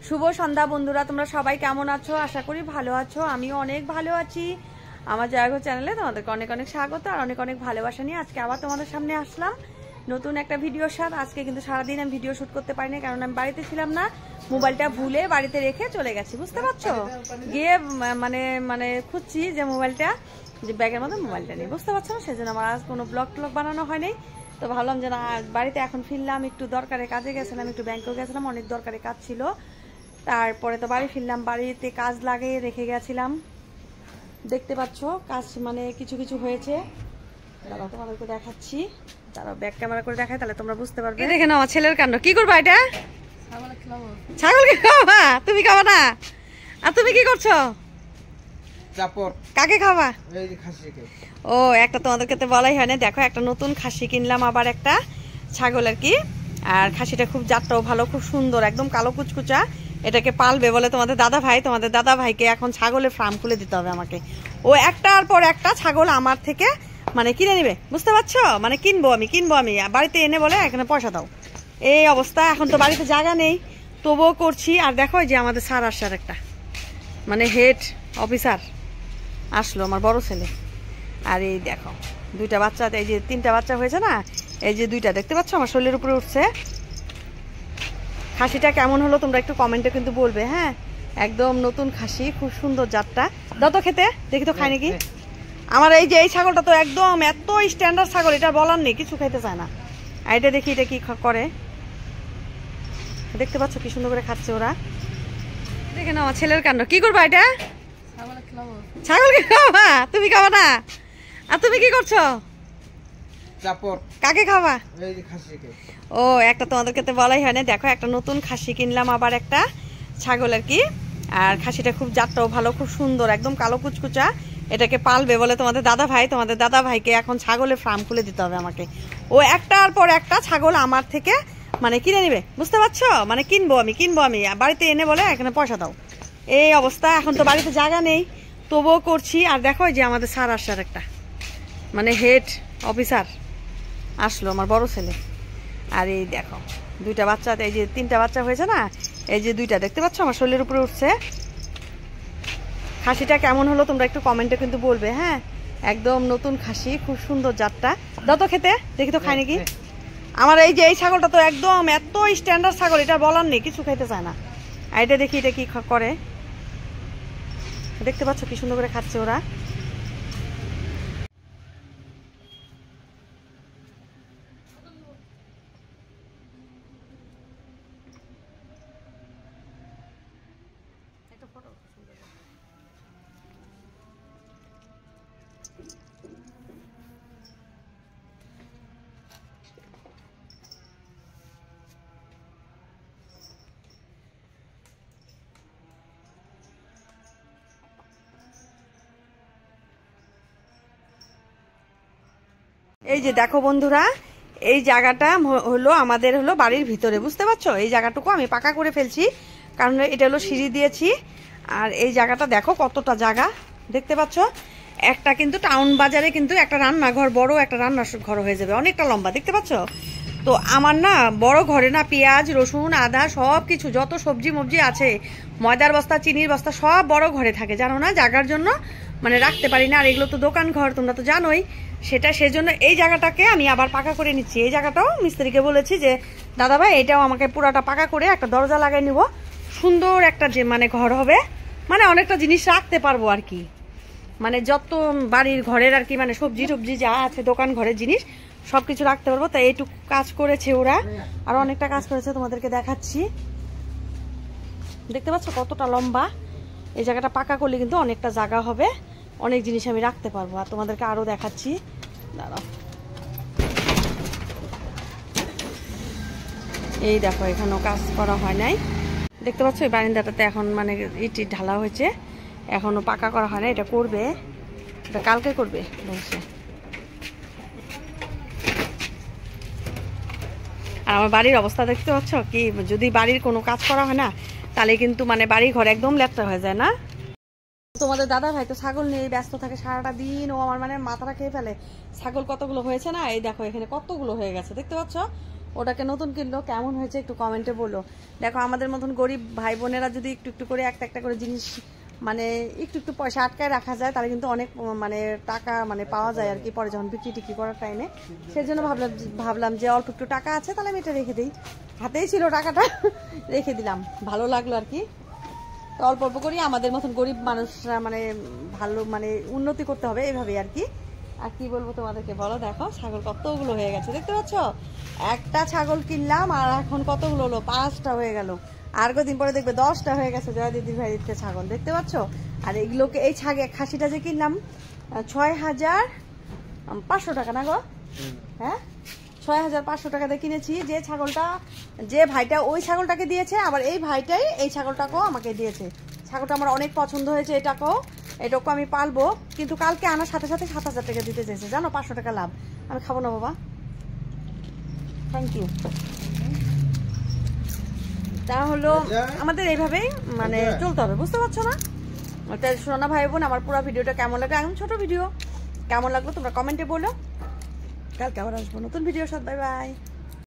শুভ সন্ধ্যা বন্ধুরা, তোমরা সবাই কেমন আছো? আশা করি ভালো আছো। আমিও অনেক ভালো আছি। আমার জায়গা চ্যানেলে তোমাদেরকে অনেক অনেক স্বাগত আর অনেক অনেক ভালোবাসা নিয়ে আজকে আবার তোমাদের সামনে আসলাম নতুন একটা ভিডিওর সাথে। আজকে কিন্তু সারাদিন আমি ভিডিও শুট করতে পারিনি, কারণ আমি বাড়িতে ছিলাম না। মোবাইলটা ভুলে বাড়িতে রেখে চলে গেছি, বুঝতে পারছো? গিয়ে মানে মানে খুঁজছি যে মোবাইলটা, যে ব্যাগের মধ্যে মোবাইলটা নেই, বুঝতে পারছো না? সেজন্য আমার আজ কোনো ব্লগ ট্লগ বানানো হয়নি। তো ভাবলাম যে না, বাড়িতে এখন ফিরলাম, একটু দরকারে কাজে গেছিলাম, একটু ব্যাংকেও গেছিলাম, অনেক দরকারি কাজ ছিল। তারপরে তো বাড়ি ফিরলাম, বাড়িতে কাজ লাগিয়ে রেখে গেছিলাম। দেখতে পাচ্ছ কাজ মানে কিছু কিছু হয়েছে, দাঁড়াও তোমাদেরকে দেখাচ্ছি। দাঁড়াও ব্যাক ক্যামেরা করে দেখাই, তাহলে তোমরা বুঝতে পারবে। দেখে নাও আমার ছেলের কাণ্ড। কি করবা এটা? ছাগলকে খাওয়াবা? তুমি খাওয়া না? আর তুমি কি করছো? কাকে খাওয়া? ও, একটা তোমাদেরকে তো বলাই হয় না। দেখো, একটা নতুন খাসি কিনলাম, আবার একটা ছাগল আর কি। আর খাসিটা খুব জাতটাও ভালো, খুব সুন্দর, একদম কালো কুচকুচা। এটাকে পালবে বলে তোমাদের দাদা ভাই। তোমাদের দাদা ভাইকে এখন ছাগলের ফার্ম খুলে দিতে হবে আমাকে। ও একটার পর একটা ছাগল আমার থেকে মানে কিনে নিবে, বুঝতে পারছো? মানে কিনবো আমি বাড়িতে এনে বলে এখানে পয়সা দাও, এই অবস্থা। এখন তো বাড়িতে জায়গা নেই, তবুও করছি। আর দেখো যে আমাদের স্যার আসার একটা মানে হেড অফিসার আসলো, আমার বড় ছেলে। আর এই দেখো দুইটা বাচ্চা, এই যে তিনটা বাচ্চা হয়েছে না, এই যে দুইটা দেখতে পাচ্ছ আমার শরীরের উপরে উঠছে। খাসিটা কেমন হলো তোমরা একটু কমেন্টে কিন্তু বলবে, হ্যাঁ? একদম নতুন খাসি, খুব সুন্দর জাতটা। দাও তো খেতে, দেখি তো খাই নাকি। আমার এই যে এই ছাগলটা তো একদম এত স্ট্যান্ডার্ড ছাগল, এটা বলার নেই, কিছু খাইতে চায় না। আর এটা দেখি এটা কি করে, দেখতে পাচ্ছ কি সুন্দর করে খাচ্ছে ওরা। দেখে নাও আমার ছেলের কাণ্ড। কি করবা এটা? ছাগলকে খাওয়া? তুমি খাওয়া না? আর তুমি কি করছো? কাকে খাওয়া? ও, একটা তোমাদেরকে তো বলাই হয় না। দেখো, একটা নতুন খাসি কিনলাম, আবার একটা ছাগল আর কি। আর খাসিটা খুব জাতটাও ভালো, খুব সুন্দর, একদম কালো কুচকুচা। এটাকে পালবে বলে তোমাদের দাদা ভাই। তোমাদের দাদা ভাইকে এখন ছাগলের ফার্ম খুলে দিতে হবে আমাকে। ও একটার পর একটা ছাগল আমার থেকে মানে কিনে নিবে, বুঝতে পারছো? মানে কিনবো আমি বাড়িতে এনে বলে এখানে পয়সা দাও, এই অবস্থা। এখন তো বাড়িতে জায়গা নেই, তবুও করছি। আর দেখো যে আমাদের স্যার আসার একটা মানে হেড অফিসার আসলো, আমার বড় ছেলে। আর এই দেখো দুইটা বাচ্চা, এই যে তিনটা বাচ্চা হয়েছে না, এই যে দুইটা দেখতে পাচ্ছ আমার শরীরের উপরে উঠছে। খাসিটা কেমন হলো তোমরা একটু কমেন্টে কিন্তু বলবে, হ্যাঁ? একদম নতুন খাসি, খুব সুন্দর জাতটা। দাও তো খেতে, দেখি তো খাই নাকি। আমার এই যে এই ছাগলটা তো একদম এত স্ট্যান্ডার্ড ছাগল, এটা বলার নেই, কিছু খাইতে চায় না। আর এটা দেখি এটা কি করে, দেখতে পাচ্ছ কি সুন্দর করে খাচ্ছে ওরা। এই যে দেখো বন্ধুরা, এই জায়গাটা হলো আমাদের হলো বাড়ির ভিতরে, বুঝতে পারছো? এই জায়গাটুকু আমি পাকা করে ফেলছি, কারণ এটা হলো সিঁড়ি দিয়েছি। আর এই জায়গাটা দেখো কতটা জায়গা, দেখতে পাচ্ছ? একটা কিন্তু টাউন বাজারে কিন্তু একটা রান্নাঘর, বড় একটা রান্নার ঘর হয়ে যাবে, অনেকটা লম্বা, দেখতে পাচ্ছ? তো আমার না বড় ঘরে না পেঁয়াজ রসুন আদা সব কিছু, যত সবজি মবজি আছে, ময়দার বস্তা চিনির বস্তা সব বড় ঘরে থাকে, জানো না? জায়গার জন্য মানে রাখতে পারি না। আর এগুলো তো দোকান ঘর, তোমরা তো জানোই সেটা। সেজন্য এই জায়গাটাকে আমি আবার পাকা করে নিচ্ছি। এই জায়গাটাও মিস্ত্রিকে বলেছি যে দাদা ভাই এটাও আমাকে পুরাটা পাকা করে একটা দরজা লাগাই নিব, সুন্দর একটা যে মানে ঘর হবে, মানে অনেকটা জিনিস রাখতে পারবো আর কি। মানে যত বাড়ির ঘরের আর কি মানে সবজি টবজি যা আছে দোকান ঘরের জিনিস সবকিছু রাখতে পারবো। তাই এইটুকু কাজ করেছে ওরা, আর অনেকটা কাজ করেছে, তোমাদেরকে দেখাচ্ছি। দেখতে পাচ্ছ কতটা লম্বা? এই জায়গাটা পাকা করলে কিন্তু অনেকটা জায়গা হবে, অনেক জিনিস আমি রাখতে পারবো। আর তোমাদেরকে আরো দেখাচ্ছি, দাঁড়াও। এই দেখো এখানেও কাজ করা হয় নাই, দেখতে পাচ্ছ? এই বারান্দাটাতে এখন মানে ইট ঢালা হয়েছে, এখনো পাকা করা হয় না। এটা করবে, এটা কালকে করবে বলছে। আর আমার বাড়ির অবস্থা দেখতে পাচ্ছ কি? যদি বাড়ির কোনো কাজ করা হয় না তাহলে কিন্তু মানে বাড়ি ঘর একদম লেট্টা হয়ে যায় না। তোমাদের দাদা ভাই তো ছাগল নিয়ে ব্যস্ত থাকে সারাটা দিন, ও আমার মানে মাথাটা খেয়ে ফেলে। ছাগল কতগুলো হয়েছে না, এই দেখো এখানে কতগুলো হয়ে গেছে, দেখতে পাচ্ছ? ওটাকে নতুন কিনলো, কেমন হয়েছে একটু কমেন্টে বলো। দেখো আমাদের মতন গরিব ভাই বোনেরা যদি একটু একটু করে একটা একটা করে জিনিস মানে একটু একটু পয়সা আটকায় রাখা যায়, তাহলে কিন্তু অনেক মানে টাকা মানে পাওয়া যায় আর কি, পরে যখন বিক্রি টিক্রি করার টাইমে। সেই জন্য ভাবলাম যে অল্প একটু টাকা আছে, তাহলে আমি এটা রেখে দিই। হাতেই ছিল টাকাটা, রেখে দিলাম, ভালো লাগলো আর কি। তো অল্প অল্প করি আমাদের মতন গরিব মানুষরা মানে ভালো মানে উন্নতি করতে হবে এইভাবে আর কি। আর কি বলবো তোমাদেরকে বলো, দেখো ছাগল কতগুলো হয়ে গেছে দেখতে পাচ্ছ। একটা ছাগল কিনলাম আর এখন কতগুলো হলো, 5টা হয়ে গেল। আর কদিন পরে দেখবে 10টা হয়ে গেছে জয় দিদির ভাইয়ের ছাগল, দেখতে পাচ্ছ। আর এগুলোকে এই খাসিটা যে কিনলাম 6,500 টাকা না গো? হ্যাঁ 6,500 টাকা দিয়ে কিনেছি। যে ছাগলটা যে ভাইটা ওই ছাগলটাকে দিয়েছে, আবার এই ভাইটাই এই ছাগলটাকেও আমাকে দিয়েছে। ছাগলটা আমার অনেক পছন্দ হয়েছে, এটাকেও আমি পালবো। কিন্তু কালকে আনার সাথে সাথে 7,000 টাকা দিতে চেয়েছে, জানো, 500 টাকা লাভ। আমি খাবো না বাবা, থ্যাংক ইউ। তা হলো আমাদের এইভাবেই মানে চলতে হবে, বুঝতে পারছো না? ওটা সোনা ভাই বোন, আমার পুরো ভিডিওটা কেমন লাগলো, একদম ছোট ভিডিও, কেমন লাগলো তোমরা কমেন্টে বলো। কালকে আবার আসবো নতুন ভিডিওর সাথে, বাই বাই।